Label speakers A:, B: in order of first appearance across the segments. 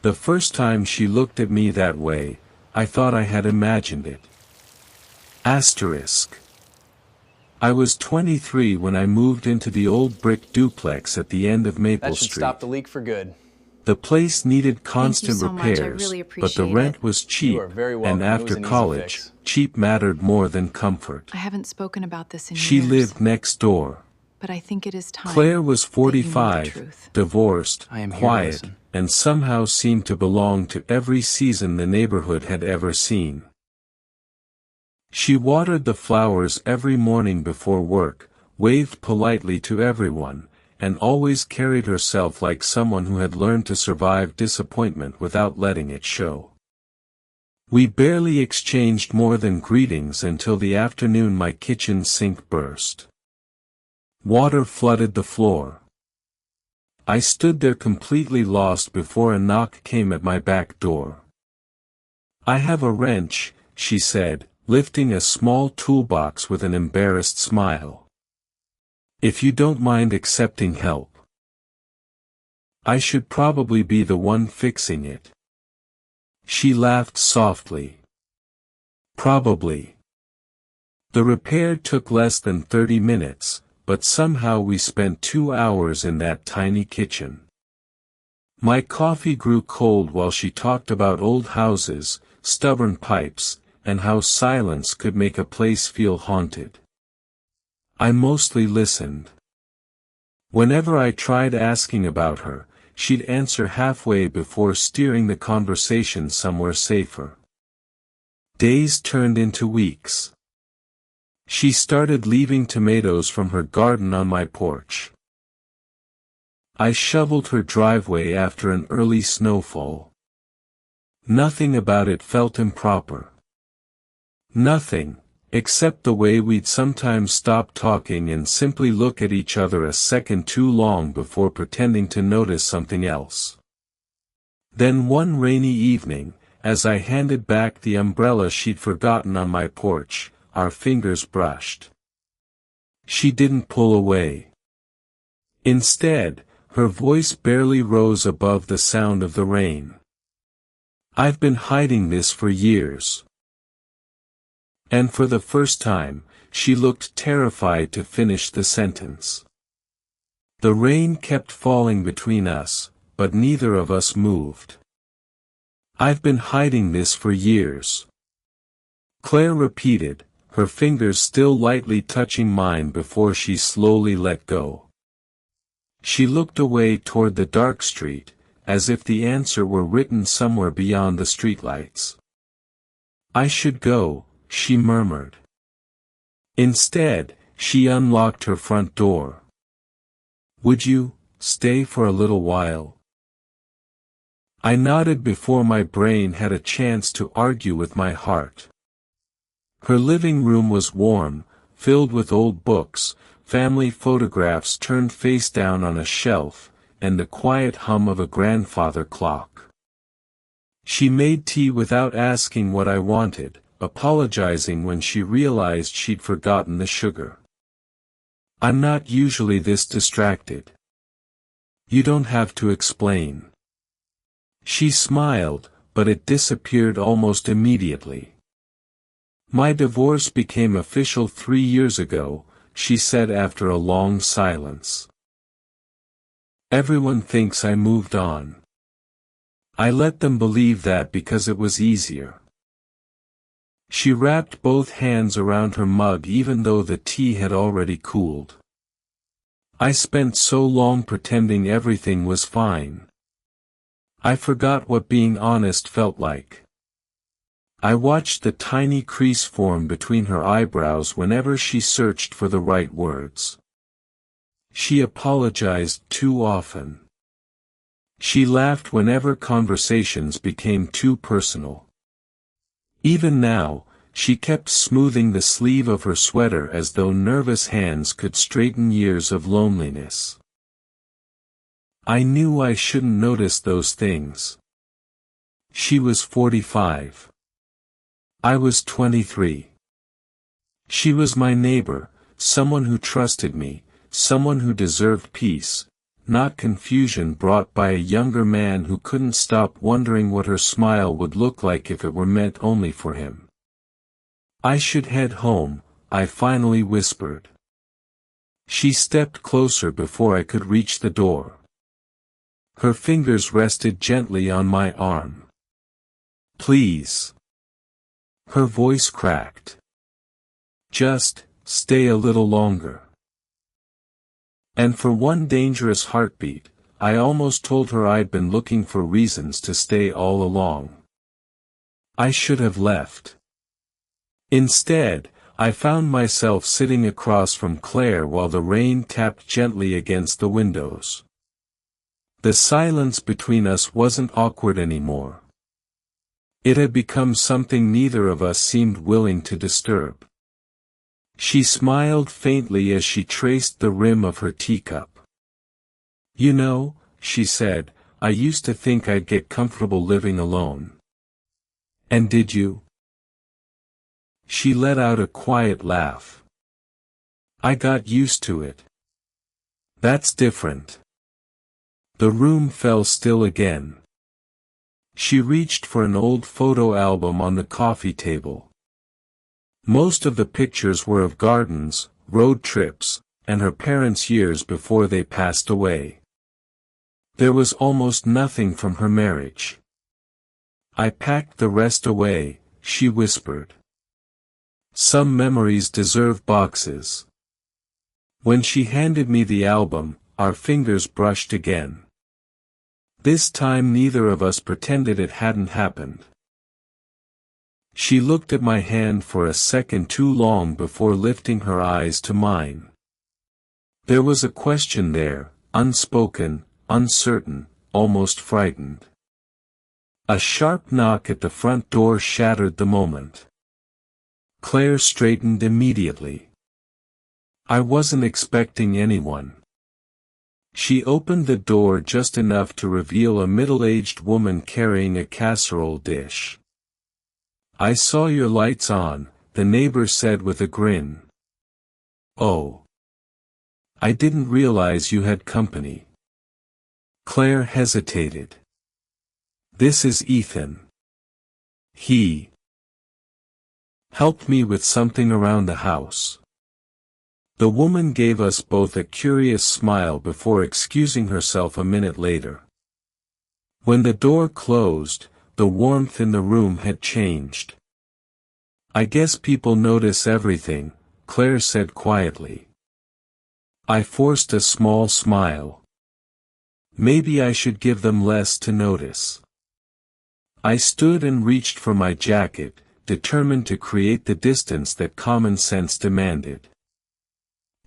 A: The first time she looked at me that way, I thought I had imagined it. Asterisk. I was 23 when I moved into the old brick duplex at the end of Maple Street.
B: That should stop the leak for good.
A: The place needed constant
C: Thank you so much. I
A: repairs,
C: really
A: but the
C: appreciate
A: rent
C: it.
A: was cheap,
B: You are very welcome.
A: and
B: It was
A: after
B: an easy
A: college,
B: fix.
A: cheap mattered more than comfort.
C: I haven't spoken about this in
A: She
C: years,
A: lived next door.
C: but I think it is time.
A: Claire was
C: that you know the
A: 45,
C: truth.
A: divorced,
B: I am here to
A: quiet,
B: listen.
A: and somehow seemed to belong to every season the neighborhood had ever seen. She watered the flowers every morning before work, waved politely to everyone, and always carried herself like someone who had learned to survive disappointment without letting it show. We barely exchanged more than greetings until the afternoon my kitchen sink burst. Water flooded the floor. I stood there completely lost before a knock came at my back door. "I have a wrench," she said, lifting a small toolbox with an embarrassed smile. "If you don't mind accepting help." I should probably be the one fixing it. She laughed softly. Probably. The repair took less than 30 minutes, but somehow we spent 2 hours in that tiny kitchen. My coffee grew cold while she talked about old houses, stubborn pipes, and how silence could make a place feel haunted. I mostly listened. Whenever I tried asking about her, she'd answer halfway before steering the conversation somewhere safer. Days turned into weeks. She started leaving tomatoes from her garden on my porch. I shoveled her driveway after an early snowfall. Nothing about it felt improper. Nothing, except the way we'd sometimes stop talking and simply look at each other a second too long before pretending to notice something else. Then one rainy evening, as I handed back the umbrella she'd forgotten on my porch, our fingers brushed. She didn't pull away. Instead, her voice barely rose above the sound of the rain. "I've been hiding this for years." And for the first time, she looked terrified to finish the sentence. The rain kept falling between us, but neither of us moved. "I've been hiding this for years," Claire repeated, her fingers still lightly touching mine before she slowly let go. She looked away toward the dark street, as if the answer were written somewhere beyond the streetlights. "I should go," she murmured. Instead, she unlocked her front door. "Would you stay for a little while?" I nodded before my brain had a chance to argue with my heart. Her living room was warm, filled with old books, family photographs turned face down on a shelf, and the quiet hum of a grandfather clock. She made tea without asking what I wanted, apologizing when she realized she'd forgotten the sugar. "I'm not usually this distracted." "You don't have to explain." She smiled, but it disappeared almost immediately. "My divorce became official 3 years ago," she said after a long silence. "Everyone thinks I moved on. I let them believe that because it was easier." She wrapped both hands around her mug even though the tea had already cooled. "I spent so long pretending everything was fine. I forgot what being honest felt like." I watched the tiny crease form between her eyebrows whenever she searched for the right words. She apologized too often. She laughed whenever conversations became too personal. Even now, she kept smoothing the sleeve of her sweater as though nervous hands could straighten years of loneliness. I knew I shouldn't notice those things. She was 45. I was 23. She was my neighbor, someone who trusted me, someone who deserved peace, not confusion brought by a younger man who couldn't stop wondering what her smile would look like if it were meant only for him. "I should head home," I finally whispered. She stepped closer before I could reach the door. Her fingers rested gently on my arm. "Please." Her voice cracked. "Just stay a little longer." And for one dangerous heartbeat, I almost told her I'd been looking for reasons to stay all along. I should have left. Instead, I found myself sitting across from Claire while the rain tapped gently against the windows. The silence between us wasn't awkward anymore. It had become something neither of us seemed willing to disturb. She smiled faintly as she traced the rim of her teacup. "You know," she said, "I used to think I'd get comfortable living alone." "And did you?" She let out a quiet laugh. "I got used to it." "That's different." The room fell still again. She reached for an old photo album on the coffee table. Most of the pictures were of gardens, road trips, and her parents' years before they passed away. There was almost nothing from her marriage. "I packed the rest away," she whispered. "Some memories deserve boxes." When she handed me the album, our fingers brushed again. This time neither of us pretended it hadn't happened. She looked at my hand for a second too long before lifting her eyes to mine. There was a question there, unspoken, uncertain, almost frightened. A sharp knock at the front door shattered the moment. Claire straightened immediately. I wasn't expecting anyone. She opened the door just enough to reveal a middle-aged woman carrying a casserole dish. "I saw your lights on," the neighbor said with a grin. "Oh. I didn't realize you had company." Claire hesitated. "This is Ethan. He helped me with something around the house." The woman gave us both a curious smile before excusing herself a minute later. When the door closed, the warmth in the room had changed. "I guess people notice everything," Claire said quietly. I forced a small smile. Maybe I should give them less to notice. I stood and reached for my jacket, determined to create the distance that common sense demanded.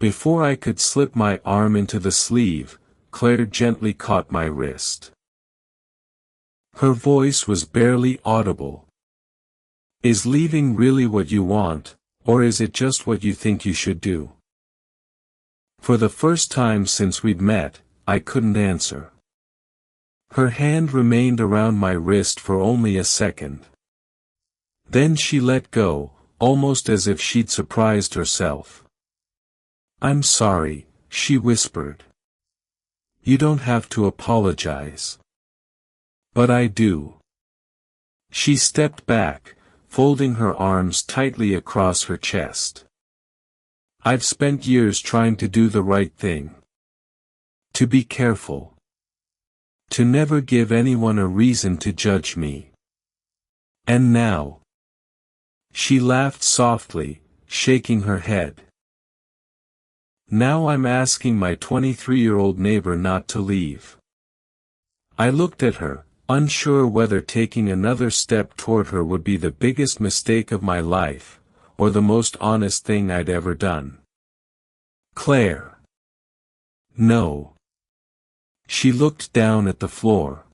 A: Before I could slip my arm into the sleeve, Claire gently caught my wrist. Her voice was barely audible. "Is leaving really what you want, or is it just what you think you should do?" For the first time since we'd met, I couldn't answer. Her hand remained around my wrist for only a second. Then she let go, almost as if she'd surprised herself. "I'm sorry," she whispered. "You don't have to apologize." "But I do." She stepped back, folding her arms tightly across her chest. "I've spent years trying to do the right thing. To be careful. To never give anyone a reason to judge me. And now." She laughed softly, shaking her head. "Now I'm asking my 23-year-old neighbor not to leave." I looked at her, unsure whether taking another step toward her would be the biggest mistake of my life, or the most honest thing I'd ever done. "Claire." "No." She looked down at the floor.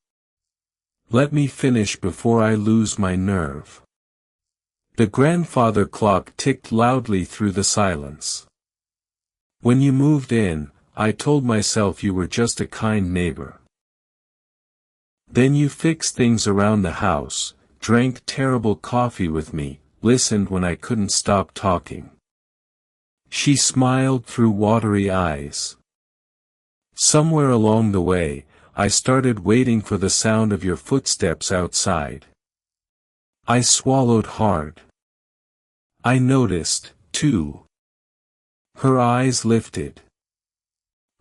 A: "Let me finish before I lose my nerve." The grandfather clock ticked loudly through the silence. "When you moved in, I told myself you were just a kind neighbor. Then you fixed things around the house, drank terrible coffee with me, listened when I couldn't stop talking." She smiled through watery eyes. Somewhere along the way, I started waiting for the sound of your footsteps outside. I swallowed hard. I noticed, too. Her eyes lifted.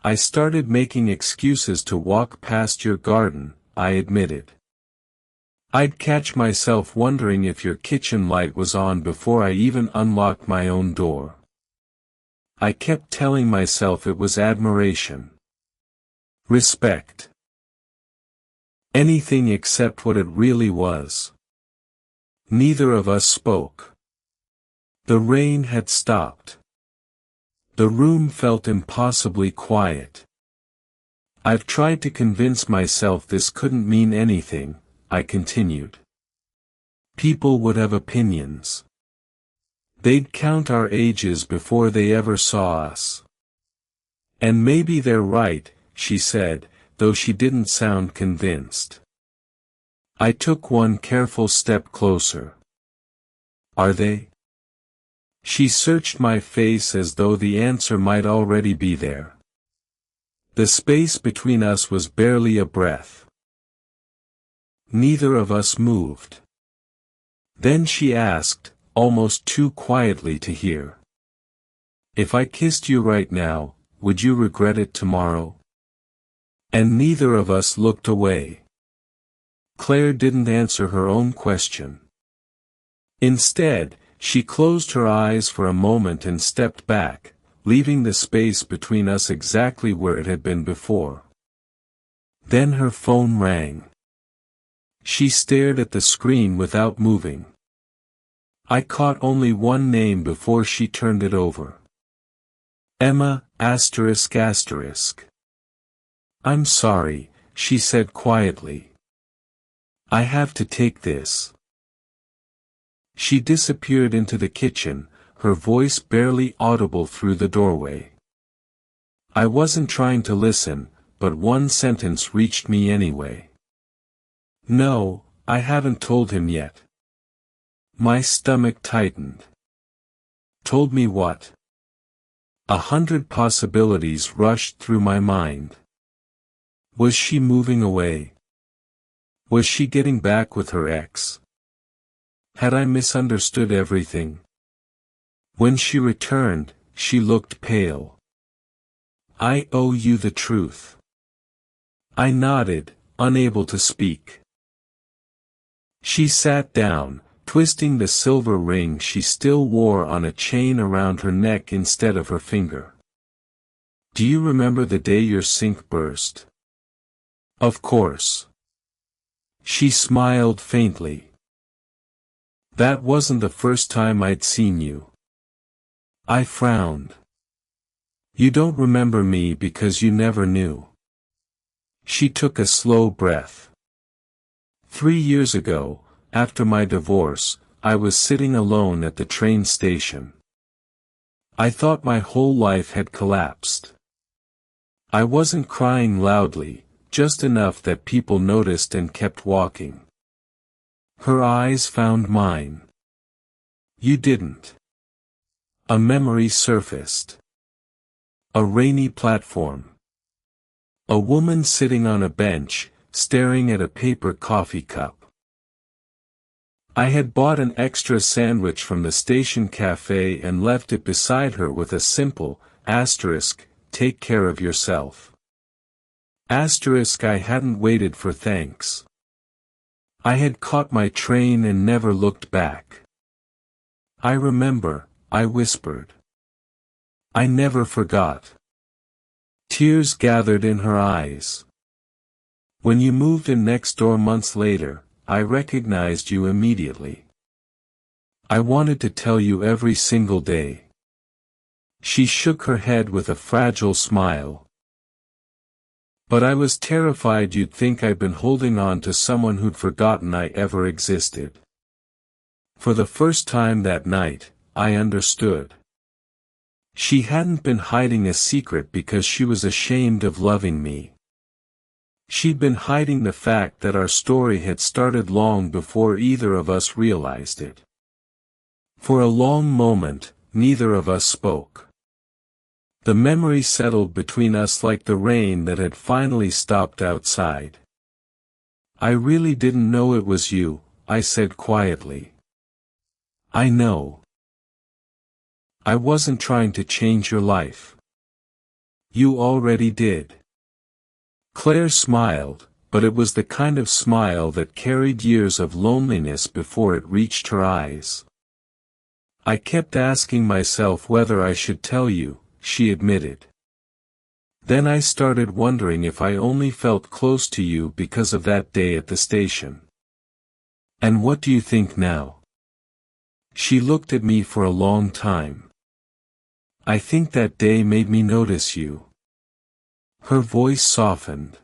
A: I started making excuses to walk past your garden, I admitted. I'd catch myself wondering if your kitchen light was on before I even unlocked my own door. I kept telling myself it was admiration. Respect. Anything except what it really was. Neither of us spoke. The rain had stopped. The room felt impossibly quiet. I've tried to convince myself this couldn't mean anything, I continued. People would have opinions. They'd count our ages before they ever saw us. And maybe they're right, she said, though she didn't sound convinced. I took one careful step closer. Are they? She searched my face as though the answer might already be there. The space between us was barely a breath. Neither of us moved. Then she asked, almost too quietly to hear. If I kissed you right now, would you regret it tomorrow? And neither of us looked away. Claire didn't answer her own question. Instead, she closed her eyes for a moment and stepped back, leaving the space between us exactly where it had been before. Then her phone rang. She stared at the screen without moving. I caught only one name before she turned it over. Emma, asterisk asterisk. I'm sorry, she said quietly. I have to take this. She disappeared into the kitchen, her voice barely audible through the doorway. I wasn't trying to listen, but one sentence reached me anyway. No, I haven't told him yet. My stomach tightened. Told me what? 100 possibilities rushed through my mind. Was she moving away? Was she getting back with her ex? Had I misunderstood everything? When she returned, she looked pale. I owe you the truth. I nodded, unable to speak. She sat down, twisting the silver ring she still wore on a chain around her neck instead of her finger. Do you remember the day your sink burst? Of course. She smiled faintly. That wasn't the first time I'd seen you. I frowned. You don't remember me because you never knew. She took a slow breath. 3 years ago, after my divorce, I was sitting alone at the train station. I thought my whole life had collapsed. I wasn't crying loudly, just enough that people noticed and kept walking. Her eyes found mine. You didn't. A memory surfaced. A rainy platform. A woman sitting on a bench, staring at a paper coffee cup. I had bought an extra sandwich from the station cafe and left it beside her with a simple, asterisk, take care of yourself. Asterisk I hadn't waited for thanks. I had caught my train and never looked back. I remember, I whispered. I never forgot. Tears gathered in her eyes. When you moved in next door months later, I recognized you immediately. I wanted to tell you every single day. She shook her head with a fragile smile. But I was terrified you'd think I'd been holding on to someone who'd forgotten I ever existed. For the first time that night, I understood. She hadn't been hiding a secret because she was ashamed of loving me. She'd been hiding the fact that our story had started long before either of us realized it. For a long moment, neither of us spoke. The memory settled between us like the rain that had finally stopped outside. "I really didn't know it was you," I said quietly. "I know. I wasn't trying to change your life. You already did." Claire smiled, but it was the kind of smile that carried years of loneliness before it reached her eyes. "I kept asking myself whether I should tell you," she admitted. "Then I started wondering if I only felt close to you because of that day at the station. And what do you think now?" She looked at me for a long time. "I think that day made me notice you." Her voice softened.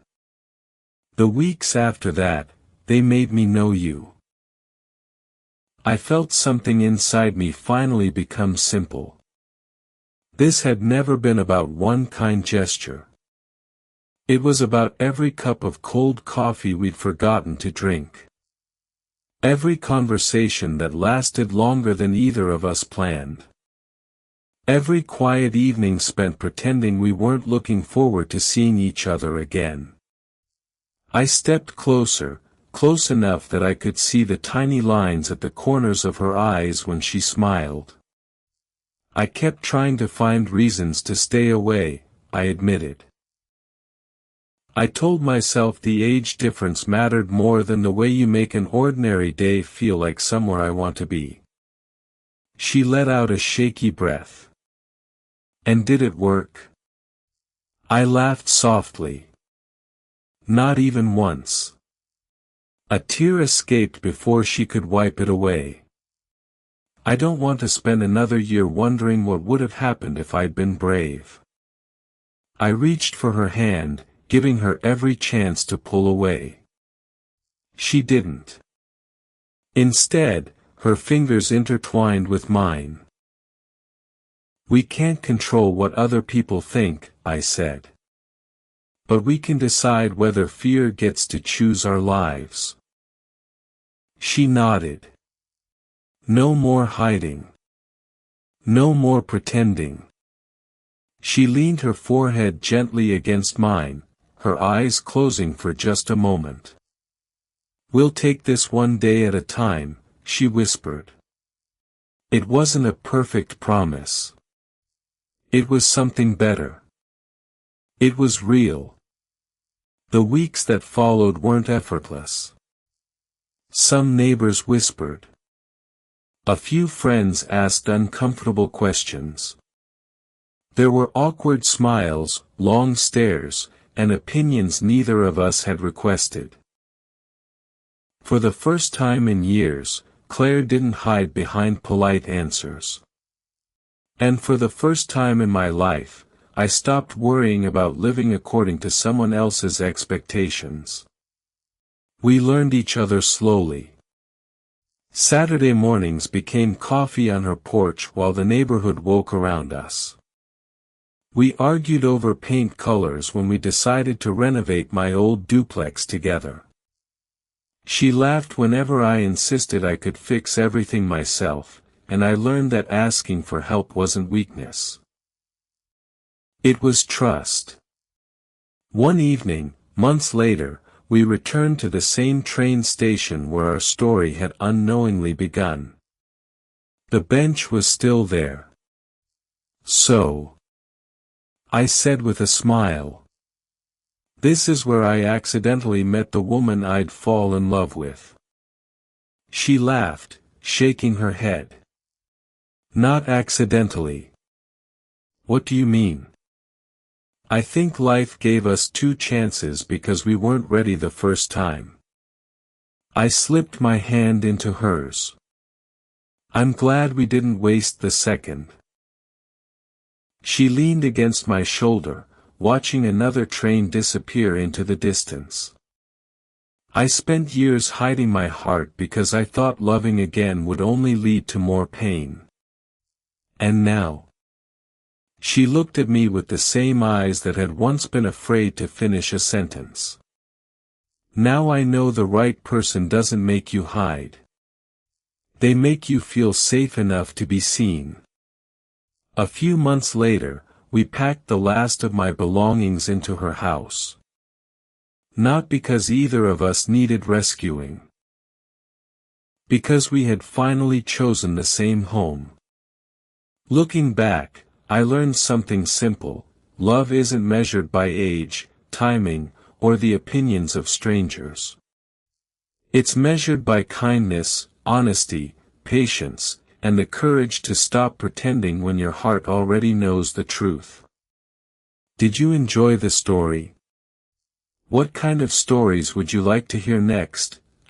A: "The weeks after that, they made me know you." I felt something inside me finally become simple. This had never been about one kind gesture. It was about every cup of cold coffee we'd forgotten to drink. Every conversation that lasted longer than either of us planned. Every quiet evening spent pretending we weren't looking forward to seeing each other again. I stepped closer, close enough that I could see the tiny lines at the corners of her eyes when she smiled. I kept trying to find reasons to stay away, I admitted. I told myself the age difference mattered more than the way you make an ordinary day feel like somewhere I want to be. She let out a shaky breath. "And did it work?" I laughed softly. "Not even once." A tear escaped before she could wipe it away. "I don't want to spend another year wondering what would have happened if I'd been brave." I reached for her hand, giving her every chance to pull away. She didn't. Instead, her fingers intertwined with mine. "We can't control what other people think," I said. "But we can decide whether fear gets to choose our lives." She nodded. "No more hiding. No more pretending." She leaned her forehead gently against mine, her eyes closing for just a moment. "We'll take this one day at a time," she whispered. It wasn't a perfect promise. It was something better. It was real. The weeks that followed weren't effortless. Some neighbors whispered. A few friends asked uncomfortable questions. There were awkward smiles, long stares, and opinions neither of us had requested. For the first time in years, Claire didn't hide behind polite answers. And for the first time in my life, I stopped worrying about living according to someone else's expectations. We learned each other slowly. Saturday mornings became coffee on her porch while the neighborhood woke around us. We argued over paint colors when we decided to renovate my old duplex together. She laughed whenever I insisted I could fix everything myself, and I learned that asking for help wasn't weakness. It was trust. One evening, months later, we returned to the same train station where our story had unknowingly begun. The bench was still there. "So," I said with a smile, "this is where I accidentally met the woman I'd fall in love with." She laughed, shaking her head. "Not accidentally." "What do you mean?" "I think life gave us two chances because we weren't ready the first time." I slipped my hand into hers. "I'm glad we didn't waste the second." She leaned against my shoulder, watching another train disappear into the distance. "I spent years hiding my heart because I thought loving again would only lead to more pain. And now—" She looked at me with the same eyes that had once been afraid to finish a sentence. "Now I know the right person doesn't make you hide. They make you feel safe enough to be seen." A few months later, we packed the last of my belongings into her house. Not because either of us needed rescuing. Because we had finally chosen the same home. Looking back, I learned something simple: love isn't measured by age, timing, or the opinions of strangers. It's measured by kindness, honesty, patience, and the courage to stop pretending when your heart already knows the truth. Did you enjoy the story? What kind of stories would you like to hear next? ****